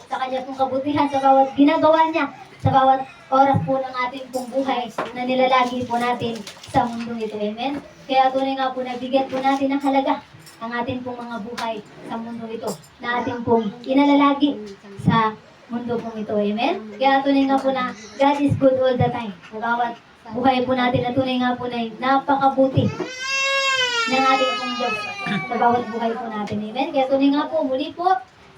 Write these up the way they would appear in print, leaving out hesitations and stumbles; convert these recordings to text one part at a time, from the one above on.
Sa kanya pong kabutihan, sa bawat ginagawa niya, sa bawat oras po ng ating pong buhay na nilalagi po natin sa mundong ito. Amen? Kaya tunay nga po, nabigyan po natin ng halaga ang ating pong mga buhay sa mundong ito na ating pong inalalagi sa mundo pong ito. Amen? Kaya tunay nga po na God is good all the time. Sa bawat buhay po natin na tunay nga po na napakabuti ng ating pong Diyos sa bawat buhay po natin. Amen? Kaya tunay nga po, muli po,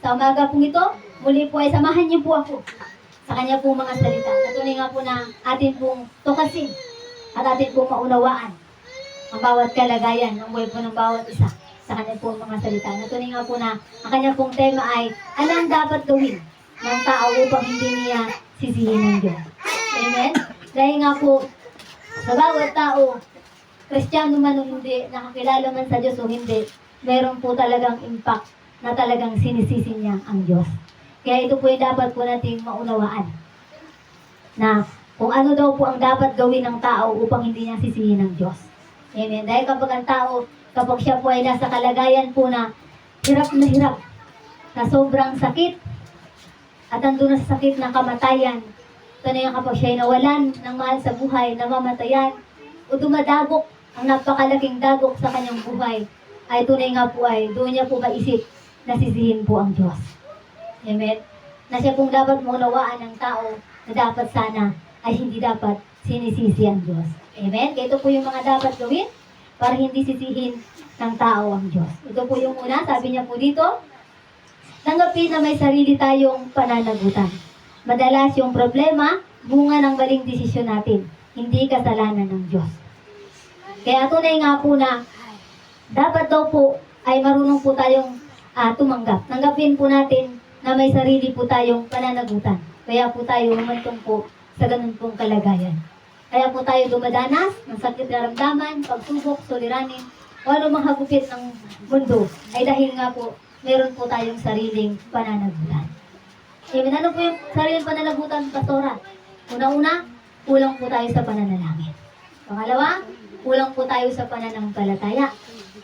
sa umaga pong ito, muli po ay samahan niyo po ako sa kanya pong mga salita. Natunay nga po na atin pong tukasin at atin pong maunawaan ang bawat kalagayan ng buhay po ng bawat isa sa kanya pong mga salita. Natunay nga po na ang kanya pong tema ay ano ang dapat gawin ng tao upang hindi niya sisihin ng Diyos. Amen? Dahil nga po, sa bawat tao, Kristiyano man o hindi, nakakilala man sa Diyos o hindi, mayroon po talagang impact na talagang sinisisi niya ang Diyos. Kaya ito po yung dapat po nating maunawaan. Na kung ano daw po ang dapat gawin ng tao upang hindi niya sisihin ng Diyos. Amen. Dahil kapag ang tao, kapag siya po ay nasa kalagayan po na hirap, na sobrang sakit, at andun na sa sakit ng kamatayan, ito na yung kapag siya ay nawalan ng mahal sa buhay, namamatayan, o dumadagok, ang napakalaking dagok sa kanyang buhay, ay tunay nga po ay doon niya po maisip na sisihin po ang Diyos. Amen? Na siya pong dapat maunawaan ng tao na dapat sana ay hindi dapat sinisisi ang Diyos. Amen? Kaya ito po yung mga dapat gawin para hindi sisihin ng tao ang Diyos. Ito po yung una, sabi niya po dito, tanggapin na may sarili tayong pananagutan. Madalas yung problema, bunga ng maling desisyon natin, hindi kasalanan ng Diyos. Kaya tunay nga po na dapat daw po ay marunong po tayong tumanggap. Tanggapin po natin na may sarili po tayong pananagutan. Kaya po tayo humantong po sa ganun pong kalagayan. Kaya po tayo dumadanas ng sakit na ramdaman, pagsubok, suliranin, o anumang hagupit ng mundo ay dahil nga po meron po tayong sariling pananagutan. Amen. Ano po yung sariling pananagutan, Pastora? Una-una, kulang po tayo sa pananalangin. Pangalawa, kulang po tayo sa pananampalataya.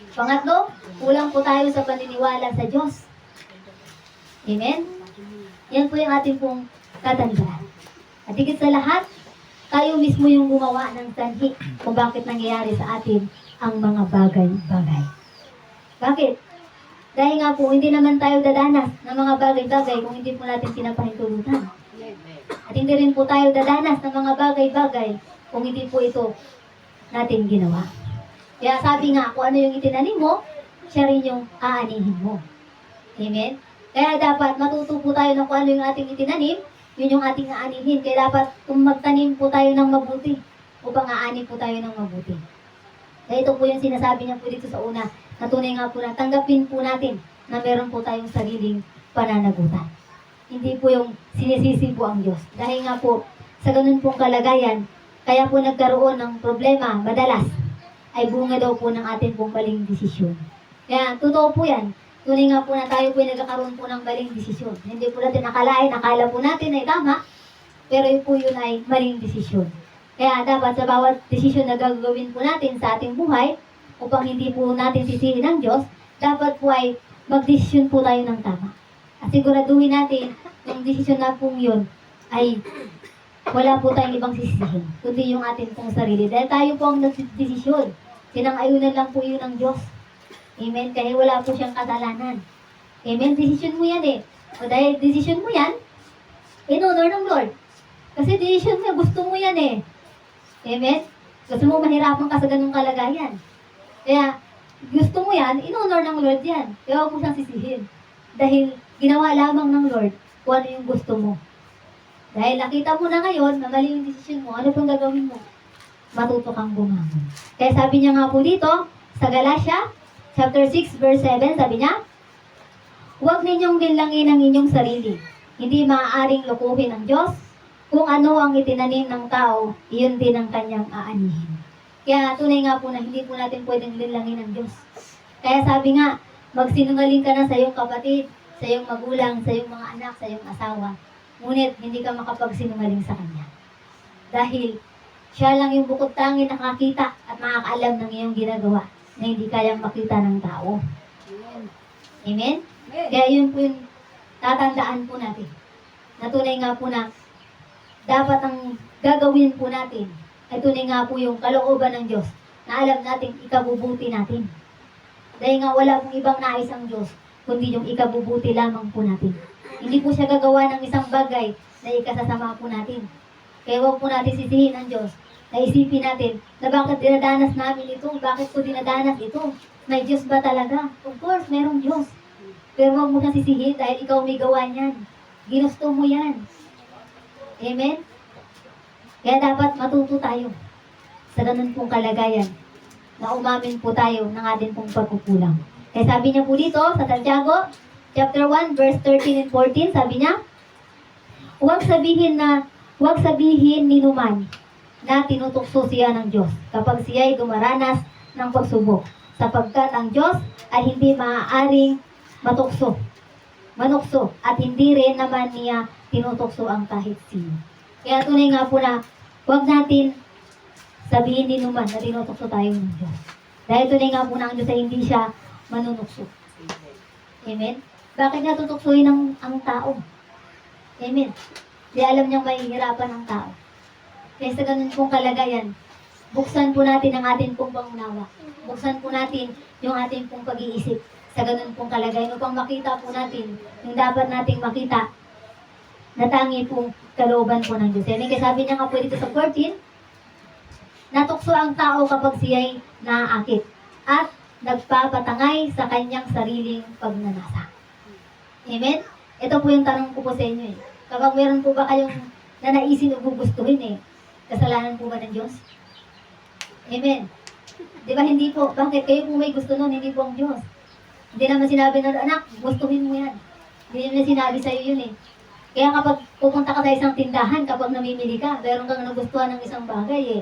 Pangatlo, kulang po tayo sa paniniwala sa Diyos. Amen? Yan po yung ating pong tatandaan. At higit sa lahat, tayo mismo yung gumawa ng sanhi kung bakit nangyayari sa atin ang mga bagay-bagay. Bakit? Dahil nga po, hindi naman tayo dadanas ng mga bagay-bagay kung hindi po natin pinapahintulutan. At hindi rin po tayo dadanas ng mga bagay-bagay kung hindi po ito natin ginawa. Kaya sabi nga, kung ano yung itinanim mo, siya rin yung aanihin mo. Amen? Kaya dapat matuto po tayo ng kung ano yung ating itinanim, yun yung ating aanihin. Kaya dapat kung magtanim po tayo ng mabuti, upang aanin po tayo ng mabuti. Kaya ito po yung sinasabi niya po dito sa una, na tunay nga po na tanggapin po natin na meron po tayong sariling pananagutan. Hindi po yung sinisisi po ang Diyos. Dahil nga po, sa ganun pong kalagayan, kaya po nagkaroon ng problema, madalas, ay bunga daw po ng ating pong maling desisyon. Kaya, totoo po yan. Tunay nga po na tayo po nagkakaroon po ng maling desisyon. Hindi po natin akala po natin ay tama, pero yun po yun ay maling desisyon. Kaya dapat sa bawat desisyon na gagawin po natin sa ating buhay, upang hindi po natin sisihin ng Diyos, dapat po ay magdesisyon po tayo ng tama. At siguraduhin natin, yung desisyon na po yun, ay wala po tayong ibang sisihin, kundi yung atin pong sarili. Dahil tayo po ang nagdesisyon. Sinang-ayunan lang po yun ng Diyos. Amen? Kaya wala po siyang kasalanan. Amen? Desisyon mo yan eh. O dahil desisyon mo yan, in honor ng Lord. Kasi desisyon mo, gusto mo yan eh. Amen? Gusto mo mahirapan ka sa ganung kalagayan. Kaya, gusto mo yan, in honor ng Lord yan. Kaya huwag mo siyang sisihin. Dahil ginawa lamang ng Lord kung ano yung gusto mo. Dahil nakita mo na ngayon na mali yung desisyon mo, ano pong gagawin mo? Matuto kang bumangon. Kaya sabi niya nga po dito, sa Galatia, chapter 6, verse 7, sabi niya, huwag ninyong linlangin ang inyong sarili. Hindi maaaring lukuhin ng Diyos. Kung ano ang itinanim ng tao, iyon din ang kanyang aanihin. Kaya tunay nga po na hindi po natin pwedeng linlangin ng Diyos. Kaya sabi nga, magsinungaling ka na sa iyong kapatid, sa iyong magulang, sa iyong mga anak, sa iyong asawa. Ngunit hindi ka makapagsinungaling sa Kanya. Dahil siya lang yung bukod tanging nakakita at makakaalam ng iyong ginagawa na hindi kayang makita ng tao. Amen? Kaya yun po yung tatandaan po natin na tunay nga po na dapat ang gagawin po natin ay tunay nga po yung kalooban ng Diyos na alam natin ikabubuti natin. Dahil nga wala pong ibang nais ang Diyos, kundi yung ikabubuti lamang po natin. Hindi po siya gagawa ng isang bagay na ikasasama po natin. Kaya huwag po natin sisihin ang Diyos. Naisipin natin na bakit dinadanas namin ito, bakit ko dinadanas ito. May Diyos ba talaga? Of course, merong Diyos. Pero huwag mo siyang sisihin dahil ikaw may gawa niyan. Ginusto mo yan. Amen? Kaya dapat matuto tayo sa ganun pong kalagayan na umamin po tayo ng ating pong pagkukulang. Kaya sabi niya po dito sa Santiago, chapter 1, verse 13 and 14, sabi niya, huwag sabihin ni numan na tinutukso siya ng Diyos kapag siya ay dumaranas ng pagsubok, sapagkat ang Diyos ay hindi maaaring manukso, at hindi rin naman niya tinutukso ang kahit sino. Kaya tunay nga po na huwag natin sabihin din naman na tinutukso tayo ng Diyos. Dahil tunay nga po na ang Diyos ay hindi siya manunukso. Amen? Bakit niya tutuksuin ang tao? Amen? Di alam niyang mahihirapan ang tao. Kaya sa ganun pong kalagayan, buksan po natin ang ating pong pangunawa. Buksan po natin yung ating pong pag-iisip sa ganun pong kalagayan upang makita po natin yung dapat nating makita na tangi pong kalooban po ng Diyos. Amen? Kaya sabi niya nga po dito sa 14, natukso ang tao kapag siya'y naaakit at nagpapatangay sa kanyang sariling pagnanasa. Amen? Ito po yung tanong ko po sa inyo eh. Kapag meron po ba kayong nanaisin o gugustuhin kasalanan po ba ng Diyos? Amen? Di ba hindi po? Bakit? Kayo po may gusto nun, hindi po ang Diyos. Hindi naman sinabi na, anak, gustuhin mo yan. Hindi naman sinabi sa'yo yun eh. Kaya kapag pupunta ka sa isang tindahan, kapag namimili ka, meron kang nagustuhan ng isang bagay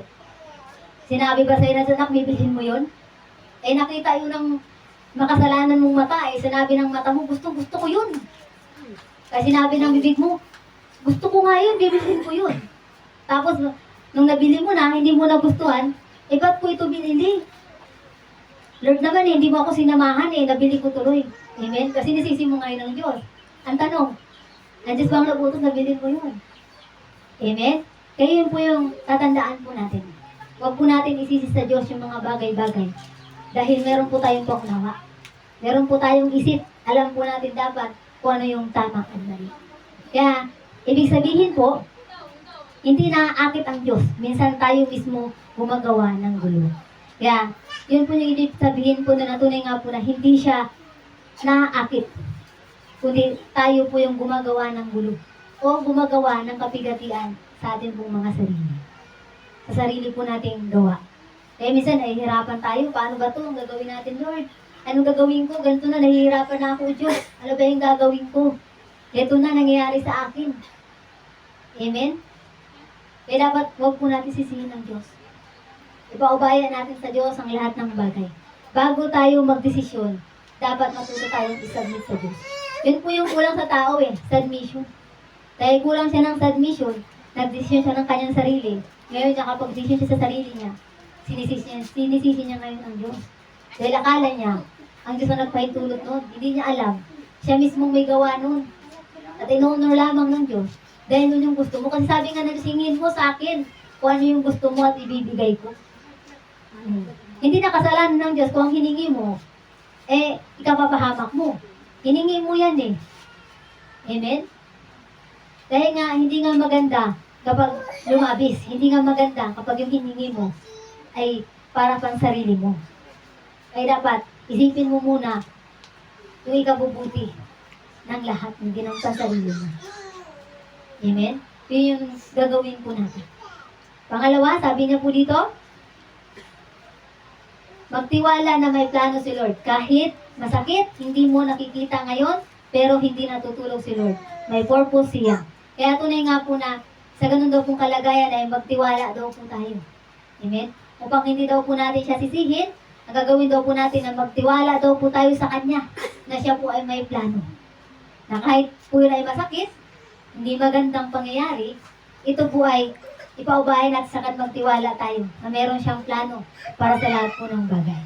sinabi ba sa'yo na, anak, bibilhin mo yun? Nakita yun ng makasalanan mong mata sinabi ng mata mo, gusto ko yun. Kaya sinabi ng bibig mo, gusto ko nga yun, bibilhin ko yun. Tapos, nung nabili mo na, hindi mo nagustuhan, ba't ko ito binili? Lord naman hindi mo ako sinamahan nabili ko tuloy. Amen? Kasi nisisi mo ngayon ng Diyos. Ang tanong, nandiyan bang nagutos na bilhin mo yun? Amen? Kaya yun po yung tatandaan po natin. Huwag po natin isisi sa Diyos yung mga bagay-bagay. Dahil meron po tayong paunawa. Meron po tayong isip. Alam po natin dapat kung ano yung tama at mali. Kaya, ibig sabihin po, hindi naaakit ang Diyos. Minsan tayo mismo gumagawa ng gulo. Kaya, yun po yung ibig sabihin po na natunay nga po na hindi siya naaakit. Kundi tayo po yung gumagawa ng gulo. O gumagawa ng kapigatian sa ating pong mga sarili. Sa sarili po nating gawa. Kaya minsan ay hirapan tayo. Paano ba ito? Ang gagawin natin, Lord? Anong gagawin ko? Ganito na, nahihirapan na ako, Diyos. Ano ba yung gagawin ko? Ito na, nangyayari sa akin. Amen? Kaya dapat huwag po natin sisihin ng Diyos. Ipaubayan natin sa Diyos ang lahat ng bagay. Bago tayo magdesisyon, dapat matuto tayong isubmit sa Diyos. Yun po yung kulang sa tao submission. Dahil kulang siya ng submission, nagdesisyon siya ng kanyang sarili. Ngayon nakapag-decision siya sa sarili niya, sinisisi niya ngayon ang Diyos. Dahil akala niya, ang Diyos ang nagpahintulot nun. Hindi niya alam. Siya mismong may gawa nun. At in-honor lamang ng Diyos. Dahil nun yung gusto mo. Kasi sabi nga na singin mo sa akin kung ano yung gusto mo at ibibigay ko. Hindi na kasalanan ng Diyos kung ang hiningi mo, ikapapahamak mo. Hiningi mo yan Amen? Dahil nga, hindi nga maganda kapag lumabis. Hindi nga maganda kapag yung hiningi mo ay para pang sarili mo. Kaya dapat, isipin mo muna yung ikabubuti ng lahat, hindi ng sarili mo. Amen? Yun yung gagawin po natin. Pangalawa, sabi niya po dito, magtiwala na may plano si Lord. Kahit masakit, hindi mo nakikita ngayon, pero hindi natutulog si Lord. May purpose siya. Kaya tunay nga po na sa ganun daw pong kalagayan ay magtiwala daw po tayo. Amen? Upang hindi daw po natin siya sisihin, ang gagawin daw po natin na magtiwala daw po tayo sa Kanya na siya po ay may plano. Na kahit po yun ay masakit, hindi magandang pangyayari, ito po ay ipaubahin at saka magtiwala tayo na meron siyang plano para sa lahat po ng bagay.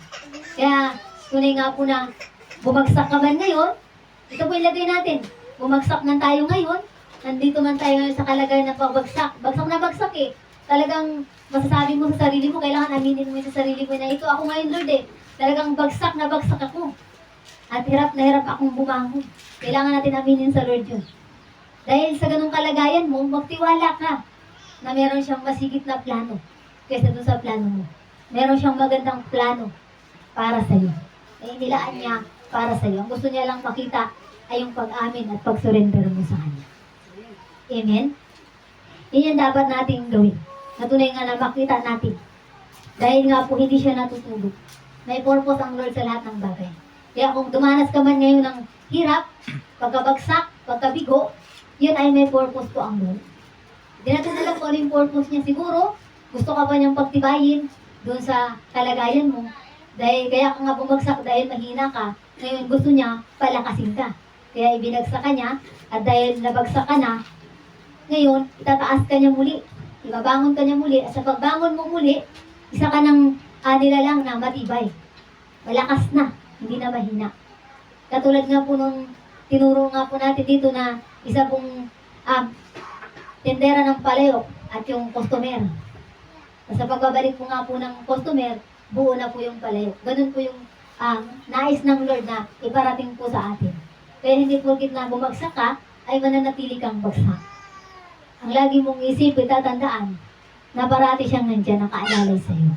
Kaya tunay nga po na bumagsak ka man ngayon, ito po ilagay natin. bumagsak man tayo ngayon, nandito man tayo ngayon sa kalagayan ng pagbagsak. Bagsak na bagsak eh. Talagang masasabi mo sa sarili mo, kailangan aminin mo sa sarili mo na ito ako ngayon, Lord eh. Talagang bagsak na bagsak ako. At hirap na hirap akong bumangon. Kailangan natin aminin sa Lord yun. Dahil sa ganung kalagayan mo, magtiwala ka na meron siyang masigit na plano kaysa doon sa plano mo. Meron siyang magandang plano para sa iyo. Ay nilaan niya para sa iyo. Ang gusto niya lang makita ay yung pag-amin at pag-surrender mo sa Kanya. Amen? Yan yung dapat nating gawin. Natunay nga na makita natin. Dahil nga po hindi siya natutulog. May purpose ang Lord sa lahat ng bagay. Kaya kung dumanas ka man ngayon ng hirap, pagkabagsak, pagkabigo, yun ay may purpose po ang Lord. Hindi natin alam kung ano yung purpose niya. Siguro, gusto ka pa niyang pagtibayin doon sa kalagayan mo. Dahil kaya ka nga bumagsak dahil mahina ka. Ngayon gusto niya palakasin ka. Kaya ibinagsak ka niya. At dahil nabagsak ka na, ngayon itataas ka niya muli. Ibabangon ka niya muli. At sa pagbangon mo muli, isa ka ng nilalang na matibay. Malakas na, hindi na mahina. Katulad nga po nung tinuro nga po natin dito na isa pong tendera ng palayok at yung customer. Sa pagbabalik po nga po ng customer, buo na po yung palayok. Ganun po yung nais ng Lord na iparating po sa atin. Kaya hindi porkit na bumagsak ka, ay mananatili kang bagsak. Ang lagi mong isipin, tatandaan, na parati siyang nandyan, nakaalalay sa iyo.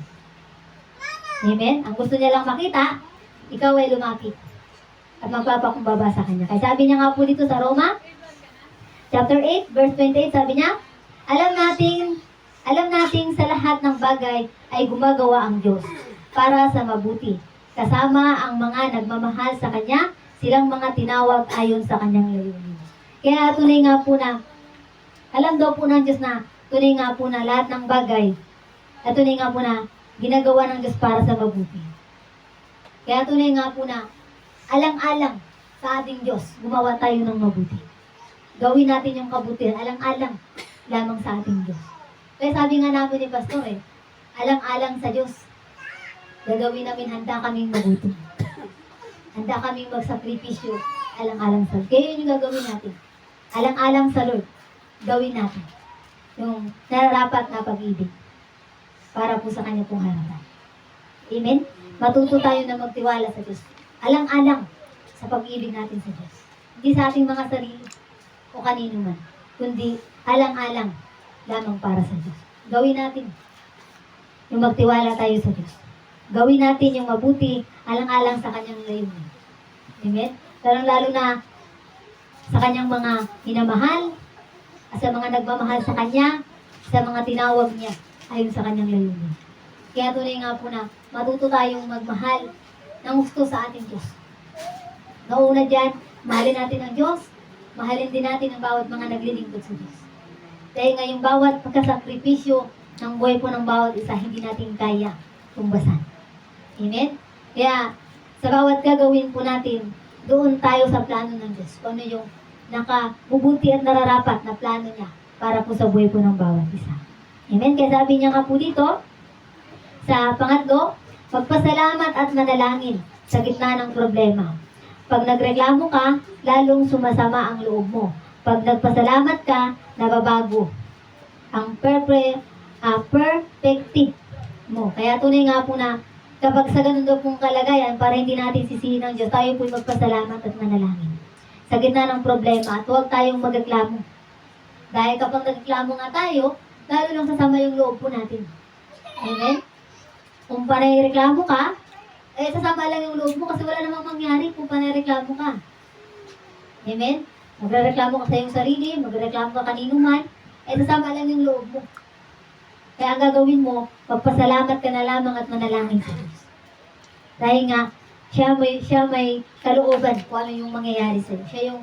Amen? Ang gusto niya lang makita, ikaw ay lumapit at magpapakumbaba sa Kanya. Kaya sabi niya nga po dito sa Roma, chapter 8, verse 28, sabi niya, alam nating sa lahat ng bagay ay gumagawa ang Diyos para sa mabuti. Kasama ang mga nagmamahal sa Kanya, silang mga tinawag ayon sa Kanyang layunin. Kaya tunay nga po na, alam daw po ng Diyos na, tunay nga po na lahat ng bagay, at tunay nga po na, ginagawa ng Diyos para sa mabuti. Kaya tunay nga po na, alang-alang sa ating Diyos, gumawa tayo ng mabuti. Gawin natin yung kabutihan, alang-alang lamang sa ating Diyos. Kaya sabi nga namin ni Pastor alang-alang sa Diyos, gagawin namin, handa kaming mabuti. Handa kaming magsakripisyo, alang-alang sa Lord. Kaya yun yung gagawin natin. Alang-alang sa Lord, gawin natin yung nararapat na pag-ibig para po sa Kanya pong harapan. Amen? Matuto tayo na magtiwala sa Diyos. Alang-alang sa pag-ibig natin sa Diyos. Hindi sa ating mga sarili o kanino man, kundi alang-alang lamang para sa Diyos. Gawin natin yung magtiwala tayo sa Diyos. Gawin natin yung mabuti alang-alang sa Kanyang layunin. Amen? Lalo na sa Kanyang mga minamahal, sa mga nagmamahal sa Kanya, sa mga tinawag niya ayon sa Kanyang layunin. Kaya tunay nga po na matuto tayong magmahal ng gusto sa ating Diyos. Nauna dyan, mahalin natin ang Diyos, mahalin din natin ang bawat mga naglilingkod sa Diyos. Dahil nga yung bawat pagkasakripisyo ng buhay po ng bawat isa, hindi natin kaya tumbasan. Amen? Kaya, sa bawat gagawin po natin, doon tayo sa plano ng Diyos. Kung ano yung nakabubuti at nararapat na plano niya para po sa buhay po ng bawat isa. Amen? Kaya sabi niya nga po dito, sa pangatlo, magpasalamat at manalangin sa gitna ng problema. Pag nagreklamo ka, lalong sumasama ang loob mo. Pag nagpasalamat ka, nababago ang perspective mo. Kaya tunay nga po na kapag sa ganun daw pong kalagayan, para hindi natin sisihin ng Diyos, tayo po'y magpasalamat at manalangin sa gitna ng problema at huwag tayong magreklamo. Dahil kapag nagreklamo nga tayo, lalo lang sasama yung loob po natin. Amen? Kung panay-reklamo ka, sasama lang yung loob mo kasi wala namang mangyari kung panay-reklamo ka. Amen? Magreklamo ka sa iyong sarili, magreklamo ka kanino man, sasama lang yung loob mo. Kaya ang gagawin mo, magpasalamat ka na lamang at manalangin sa Diyos. Dahil nga, siya may kalooban kung ano yung mangyayari sa iyo. Siya yung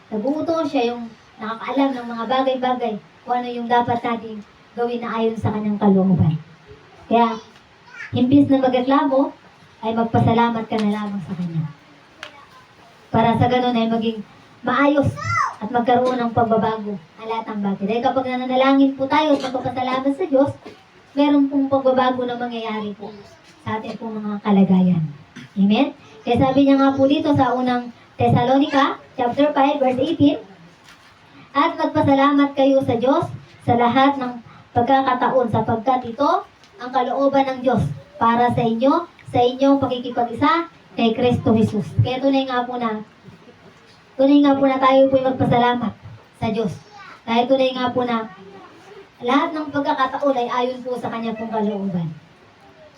naguutos, siya yung nakakaalam ng mga bagay-bagay kung ano yung dapat natin gawin na ayon sa kanyang kalooban. Kaya, imbis na magreklamo, ay magpasalamat ka na lamang sa Kanya. Para sa ganun ay maging maayos at magkaroon ng pagbabago ang lahat ng bagay. Dahil kapag nananalangin po tayo at magpapasalamat sa Diyos, meron pong pagbabago na mangyayari po sa ating pong mga kalagayan. Amen? Kaya sabi niya nga po dito sa unang Thessalonica chapter 5 verse 18. At magpasalamat kayo sa Diyos sa lahat ng pagkakataon sapagkat ito ang kalooban ng Diyos para sa inyo sa inyong pakikipag-isa kay Kristo Jesus. Kaya tunay nga po na tayo po'y magpasalamat sa Diyos. Dahil tunay nga po na lahat ng pagkakataon ay ayon po sa kanya pong kalooban.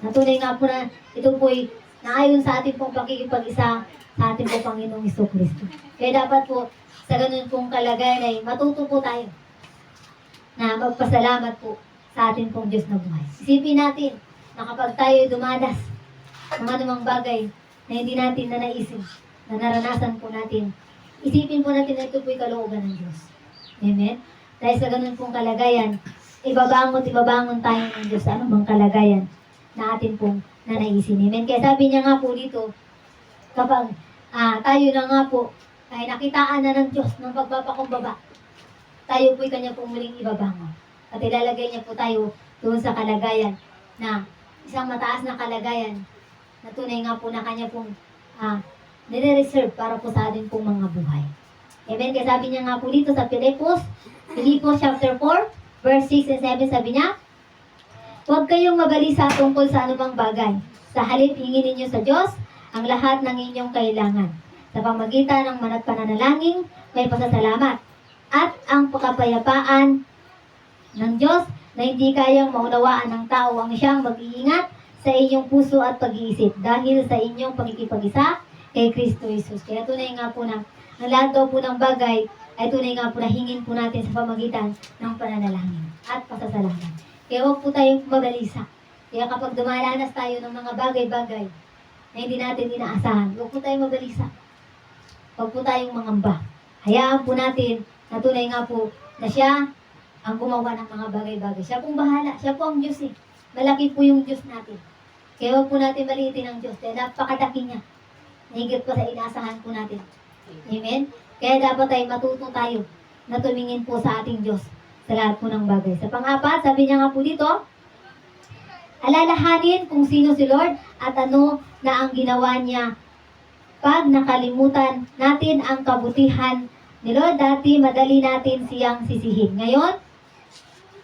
Na tunay nga po na ito po'y naayon sa ating pong pakikipag-isa sa ating pong Panginoong Jesucristo. Kaya dapat po sa ganun pong kalagayan ay matuto po tayo na magpasalamat po sa ating pong Diyos na buhay. Isipin natin na kapag tayo dumadas ng anumang bagay na hindi natin na naisip, na naranasan po natin, isipin po natin na ito po'y kalooban ng Diyos. Amen? Dahil sa ganun pong kalagayan, ibabangon tayo ng Diyos sa anumang kalagayan na atin pong nanaisin. Amen? Kaya sabi niya nga po dito, kapag tayo na nga po ay nakitaan na ng Diyos ng pagpapakumbaba, tayo po'y kanya pong muling ibabangon. At ilalagay niya po tayo doon sa kalagayan na isang mataas na kalagayan na tunay nga po na kanya pong nire-reserve para po sa atin pong mga buhay. Amen? Kaya sabi niya nga po dito sa Filipos chapter 4, verse 6 and 7, sabi niya, huwag kayong mabalisa tungkol sa anumang bagay. Sa halip, hingin ninyo sa Diyos ang lahat ng inyong kailangan. Sa pamagitan ng pananalangin, may pasasalamat. At ang pakapayapaan ng Diyos na hindi kayang maunawaan ng tao ang siyang mag-iingat sa inyong puso at pag-iisip dahil sa inyong pakikipag-isa kay Kristo Jesus. Kaya tunay nga po na ang lahat daw po ng bagay ay tunay nga po na hingin po natin sa pamagitan ng pananalangin at pasasalamat. Kaya huwag po tayong mabalisa. Kaya kapag dumaranas tayo ng mga bagay-bagay na hindi natin inaasahan, huwag po tayong mabalisa. Huwag po tayong mangamba. Hayaan po natin na tunay nga po na siya ang gumawa ng mga bagay-bagay. Siya pong bahala. Siya po ang Diyos eh. Malaki po yung Diyos natin. Kaya huwag po natin maliitin ang Diyos. Dahil napakadaki niya. Nahigit po sa inaasahan po natin. Amen? Kaya dapat ay matuto tayo na tumingin po sa ating Diyos sa lahat po ng bagay. Sa pang-apat, sabi niya nga po dito, alalahanin kung sino si Lord at ano na ang ginawa niya. Pag nakalimutan natin ang kabutihan ni Lord, dati madali natin siyang sisihin. Ngayon,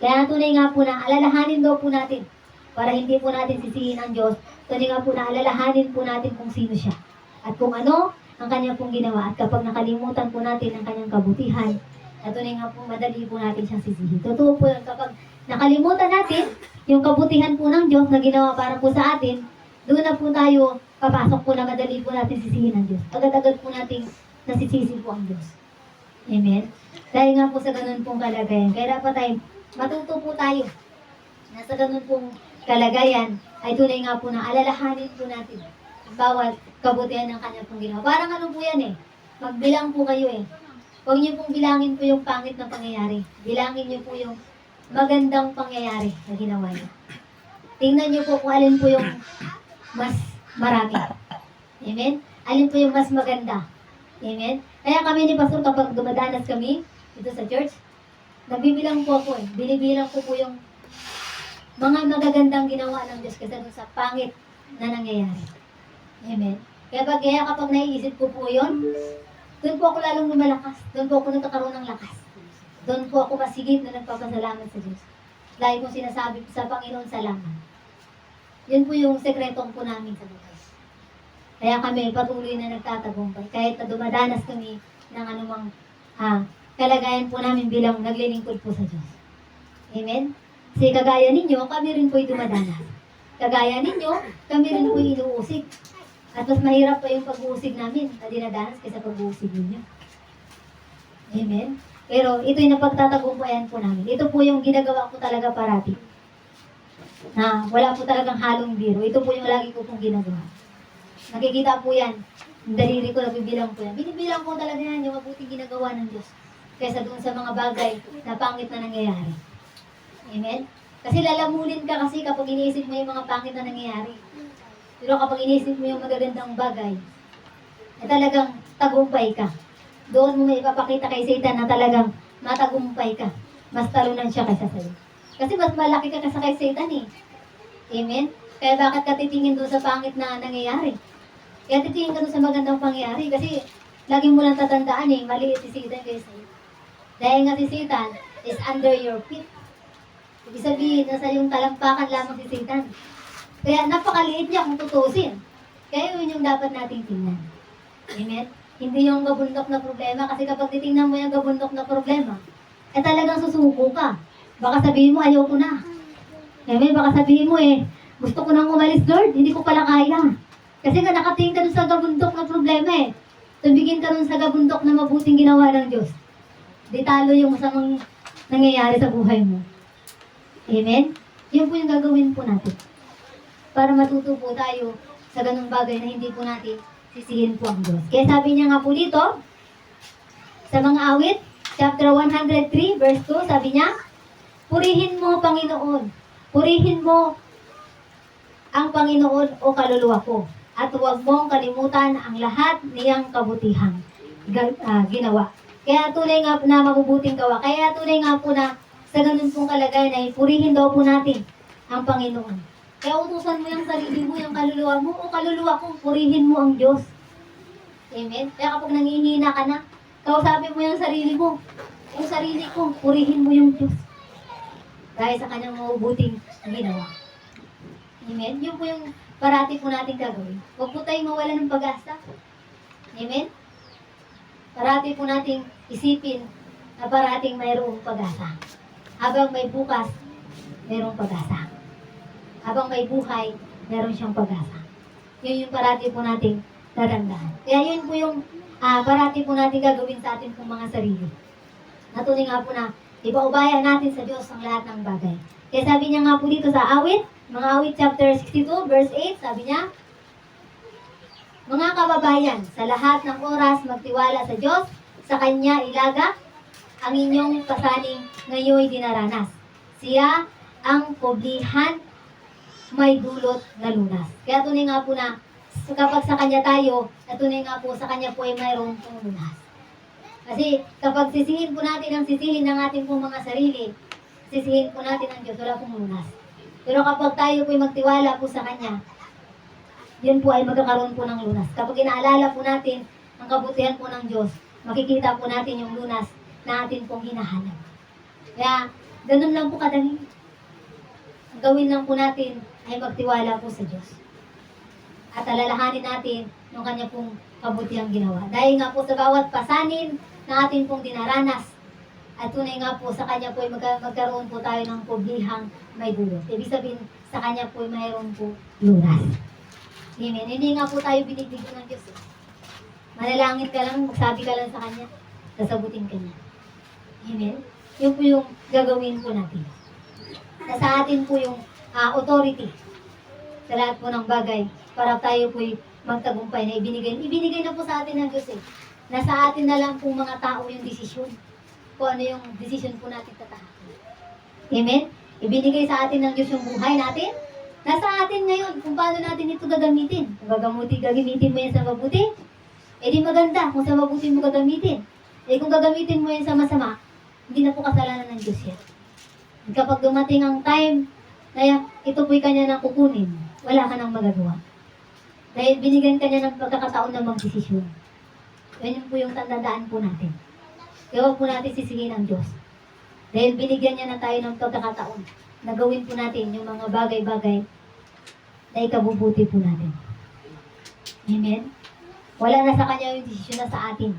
kaya tunay nga po na alalahanin daw po natin para hindi po natin sisihin ang Diyos. Tunay nga po na alalahanin po natin kung sino siya at kung ano ang kanyang pong ginawa. At kapag nakalimutan po natin ang kanyang kabutihan, at tunay nga po madali po natin siyang sisihin. Totoo po yun, kapag nakalimutan natin yung kabutihan po ng Diyos na ginawa para po sa atin, doon na po tayo papasok po na madali po natin sisihin ang Diyos. Agad-agad po natin nasisisi po ang Diyos. Amen? Dahil nga po sa ganun pong kalagayan. Kaya dapat ay matuto po tayo na sa ganun pong kalagayan ay tunay nga po na alalahanin po natin ang bawat kabutihan ng kanya pong ginawa. Parang ano po yan eh. Magbilang po kayo eh. Huwag niyo pong bilangin po yung pangit na pangyayari. Bilangin niyo po yung magandang pangyayari na ginawa niya. Tingnan niyo po kung alin po yung mas marami. Amen? Alin po yung mas maganda. Amen? Kaya kami ni Pastor, kapag dumadanas kami dito sa church, nabibilang po ako eh. Binibilang ko po yung mga magagandang ginawa ng Diyos kaysa dun sa pangit na nangyayari. Amen? Kaya kapag naiisip ko po yun, doon po ako lalong lumalakas. Doon po ako nagkakaroon ng lakas. Doon po ako masigit na nagpapasalamat sa Diyos. Lagi kong sinasabi sa Panginoon, salamat. Yun po yung sekretong po namin sa buhay. Kaya kami patuloy na nagtatagumpay. Kahit na dumadanas kami ng anumang kalagayan po namin bilang naglilingkod po sa Diyos. Amen? Kasi kagaya ninyo, kami rin po'y dumadanas. Kagaya ninyo, kami rin po'y inuusig. At mas mahirap pa yung pag-uusig namin na dinadanas kaysa pag-uusig ninyo. Amen? Pero ito'y napagtatagumpayan po namin. Ito po yung ginagawa ko talaga parati. Na wala po talagang halong biro. Ito po yung lagi ko pong ginagawa. Nakikita po yan. Yung daliri ko, nabibilang po yan. Binibilang ko talaga yan yung mabuting ginagawa ng Diyos. Kaysa doon sa mga bagay na pangit na nangyayari. Amen? Kasi lalamunin ka kasi kapag iniisip mo yung mga pangit na nangyayari. Pero kapag iniisip mo yung magagandang bagay, na talagang tagumpay ka. Doon mo may ipapakita kay Satan na talagang matagumpay ka. Mas talunan siya kaysa sa'yo. Kasi mas malaki ka kaysa kay Satan eh. Amen? Kaya bakit ka titingin doon sa pangit na nangyayari? Kaya titingin ka doon sa magandang pangyayari. Kasi lagi mo lang tatandaan maliit si Satan kaysa iyo. Dahil nga si Satan is under your feet. Ibig sabihin, nasa yung talampakan lamang si Satan. Kaya napakaliit niya kung tutusin. Kaya yun yung dapat nating tingnan. Amen? Hindi yung gabundok na problema. Kasi kapag titingnan mo yung gabundok na problema, talagang susuko ka. Baka sabihin mo, ayoko na. Amen? Baka sabihin mo gusto ko nang umalis, Lord. Hindi ko pala kaya. Kasi nga nakatingin ka dun sa gabundok na problema Tumigin ka dun sa gabundok na mabuting ginawa ng Diyos. Di talo yung masamang nangyayari sa buhay mo. Amen? Yun po yung gagawin po natin. Para matuto po tayo sa ganung bagay na hindi po natin sisihin po ang Diyos. Kaya sabi niya nga po dito, sa mga awit, chapter 103, verse 2, sabi niya, purihin mo, Panginoon. Purihin mo ang Panginoon o kaluluwa ko. At huwag mong kalimutan ang lahat niyang kabutihang ginawa. Kaya tunay nga na mabubuting gawa. Kaya tunay nga po na sa ganun pong kalagayan ay purihin daw po natin ang Panginoon. Kaya utusan mo yung sarili mo, yung kaluluwa mo, o kaluluwa ko, purihin mo ang Diyos. Amen? Kaya kapag nangihina ka na, kausapin mo yung sarili mo. Yung sarili ko, purihin mo yung Diyos. Dahil sa kanyang mabubuting ginawa. Amen? Yun po yung parati po natin gagawin. Huwag po tayong mawala ng pag-asa. Amen? Parati po nating isipin na parating mayroong pag-asa. Habang may bukas, mayroong pag-asa. Habang may buhay, meron siyang pag-asa. Yun yung parati po nating tatandaan. Kaya yun po yung parati po natin gagawin sa ating pong mga sarili. Natuloy nga po na ipaubaya natin sa Diyos ang lahat ng bagay. Kaya sabi niya nga po dito sa awit, mga awit chapter 62 verse 8, sabi niya, mga kababayan, sa lahat ng oras magtiwala sa Diyos, sa Kanya ilaga, ang inyong pasaning ngayon dinaranas. Siya ang kublihan may dulot na lunas. Kaya tunay nga po na kapag sa Kanya tayo, at tunay nga po sa Kanya po ay mayroong pong lunas. Kasi kapag sisihin po natin ang sisihin ng ating pong mga sarili, sisihin po natin ang Diyos, wala pong lunas. Pero kapag tayo po ay magtiwala po sa Kanya, yun po ay magkakaroon po ng lunas. Kapag inaalala po natin ang kabutihan po ng Diyos, makikita po natin yung lunas na atin pong hinahanap. Kaya, ganun lang po kadali. Ang gawin lang po natin ay magtiwala po sa Diyos. At alalahanin natin yung Kanya pong kabutihang ginawa. Dahil nga po sa bawat pasanin na atin pong dinaranas, at tunay nga po sa Kanya po ay magkaroon po tayo ng kublihang may dulot. Ibig sabihin, sa Kanya po ay mayroon po lunas. Amen. Hindi nga po tayo binibigyan ng Diyos. Manalangin ka lang, magsabi ka lang sa Kanya, sasagutin ka niya. Amen. Yun po yung gagawin po natin. Nasa atin po yung authority sa lahat po ng bagay para tayo po magtagumpay na ibinigay na po sa atin ng Diyos Nasa atin na lang po mga tao yung desisyon. Kung ano yung desisyon po natin tatahakin. Amen? Ibinigay sa atin ng Diyos yung buhay natin. Nasa atin ngayon kung paano natin ito gagamitin. Kung gagamitin mo yan sa mabuti, di maganda kung sa mabuti mo gagamitin. Kung gagamitin mo yan sa masama, hindi na po kasalanan ng Diyos yan. Kapag dumating ang time na ito po'y kanya nang kukunin, wala ka nang magagawa. Dahil binigyan kanya ng pagkakataon na magdesisyon. Yan po yung tandaan po natin. Kaya huwag po natin sisihin ang Diyos. Dahil binigyan niya na tayo ng pagkakataon na gawin po natin yung mga bagay-bagay na ikabubuti po natin. Amen? Wala na sa Kanya yung desisyon na sa atin.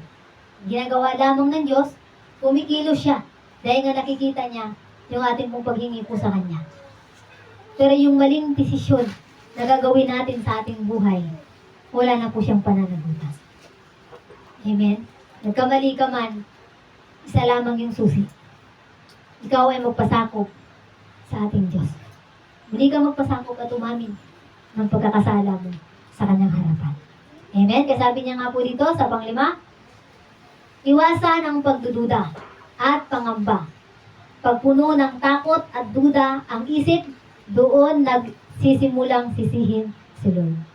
Ginagawa lamang ng Diyos, kumikilos siya. Dahil nga nakikita niya yung ating pong paghingi po sa Kanya. Pero yung maling desisyon na gagawin natin sa ating buhay, wala na po siyang pananagutan. Amen? Nagkamali ka man, isa lamang yung susi. Ikaw ay magpasakop sa ating Diyos. Hindi ka magpasakop at umamin ng pagkakasala mo sa Kanyang harapan. Amen? Kaya sabi niya nga po dito sa panglima, iwasan ang pagdududa at pangamba. Pagpuno ng takot at duda ang isip, doon nagsisimulang sisihin si Lord.